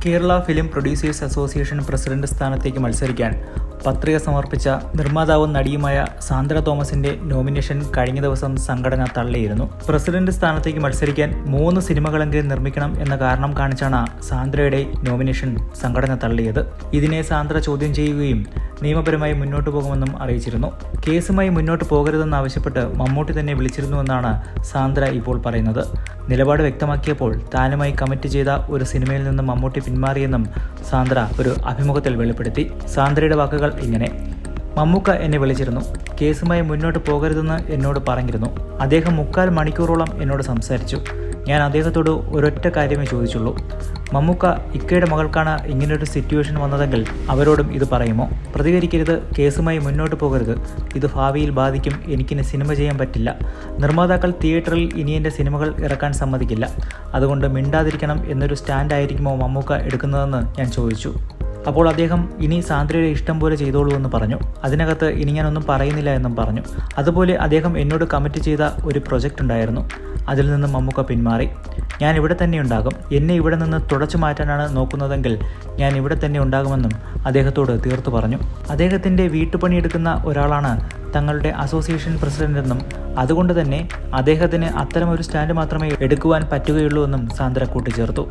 Kerala film producers association president സ്ഥാനത്തേക്ക് മത്സരിക്കാൻ പത്രിക സമർപ്പിച്ച നിർമ്മാതാവും നടിയുമായ സാന്ദ്ര തോമസിന്റെ നോമിനേഷൻ കഴിഞ്ഞ ദിവസം സംഘടന തള്ളിയിരുന്നു. പ്രസിഡന്റ് സ്ഥാനത്തേക്ക് മത്സരിക്കാൻ 3 സിനിമകളെങ്കിലും നിർമ്മിക്കണം എന്ന കാരണം കാണിച്ചാണ് സാന്ദ്രയുടെ നോമിനേഷൻ സംഘടന തള്ളിയത്. ഇതിനെ സാന്ദ്ര ചോദ്യം ചെയ്യുകയും നിയമപരമായി മുന്നോട്ടു പോകുമെന്നും അറിയിച്ചിരുന്നു. കേസുമായി മുന്നോട്ട് പോകരുതെന്നാവശ്യപ്പെട്ട് മമ്മൂട്ടി തന്നെ വിളിച്ചിരുന്നുവെന്നാണ് സാന്ദ്ര ഇപ്പോൾ പറയുന്നത്. നിലപാട് വ്യക്തമാക്കിയപ്പോൾ താനുമായി കമ്മിറ്റ് ചെയ്ത ഒരു സിനിമയിൽ നിന്ന് മമ്മൂട്ടി പിന്മാറിയെന്നും സാന്ദ്ര ഒരു അഭിമുഖത്തിൽ വെളിപ്പെടുത്തി. സാന്ദ്രയുടെ വാക്കുകൾ ഇങ്ങനെ: മമ്മൂക്ക എന്നെ വിളിച്ചിരുന്നു. കേസുമായി മുന്നോട്ട് പോകരുതെന്ന് എന്നോട് പറഞ്ഞിരുന്നു. അദ്ദേഹം 3/4 മണിക്കൂറോളം എന്നോട് സംസാരിച്ചു. ഞാൻ അദ്ദേഹത്തോട് ഒരൊറ്റ കാര്യമേ ചോദിച്ചുള്ളൂ: മമ്മൂക്ക, ഇക്കയുടെ മകൾക്കാണ് ഇങ്ങനൊരു സിറ്റുവേഷൻ വന്നതെങ്കിൽ അവരോടും ഇത് പറയുമോ? പ്രതികരിക്കരുത്, കേസുമായി മുന്നോട്ട് പോകരുത്, ഇത് ഭാവിയിൽ ബാധിക്കും, എനിക്കിനി സിനിമ ചെയ്യാൻ പറ്റില്ല, നിർമ്മാതാക്കൾ തിയേറ്ററിൽ ഇനി എൻ്റെ സിനിമകൾ ഇറക്കാൻ സമ്മതിക്കില്ല, അതുകൊണ്ട് മിണ്ടാതിരിക്കണം എന്നൊരു സ്റ്റാൻഡായിരിക്കുമോ മമ്മൂക്ക എടുക്കുന്നതെന്ന് ഞാൻ ചോദിച്ചു. അപ്പോൾ അദ്ദേഹം ഇനി സാന്ദ്രയുടെ ഇഷ്ടം പോലെ ചെയ്തോളൂ എന്ന് പറഞ്ഞു. അതിനകത്ത് ഇനി ഞാനൊന്നും പറയുന്നില്ല എന്നും പറഞ്ഞു. അതുപോലെ അദ്ദേഹം എന്നോട് കമ്മിറ്റ് ചെയ്ത ഒരു പ്രൊജക്റ്റ് ഉണ്ടായിരുന്നു. അതിൽ നിന്ന് മമ്മൂക്ക പിന്മാറി. ഞാൻ ഇവിടെ തന്നെ ഉണ്ടാകും. എന്നെ ഇവിടെ നിന്ന് തുടച്ചു മാറ്റാനാണ് നോക്കുന്നതെങ്കിൽ ഞാൻ ഇവിടെ തന്നെ ഉണ്ടാകുമെന്നും അദ്ദേഹത്തോട് തീർത്തു പറഞ്ഞു. അദ്ദേഹത്തിൻ്റെ വീട്ടുപണിയെടുക്കുന്ന ഒരാളാണ് തങ്ങളുടെ അസോസിയേഷൻ പ്രസിഡന്റെന്നും അതുകൊണ്ട് തന്നെ അദ്ദേഹത്തിന് അത്തരമൊരു സ്റ്റാൻഡ് മാത്രമേ എടുക്കുവാൻ പറ്റുകയുള്ളൂ എന്നും സാന്ദ്ര കൂട്ടിച്ചേർത്തു.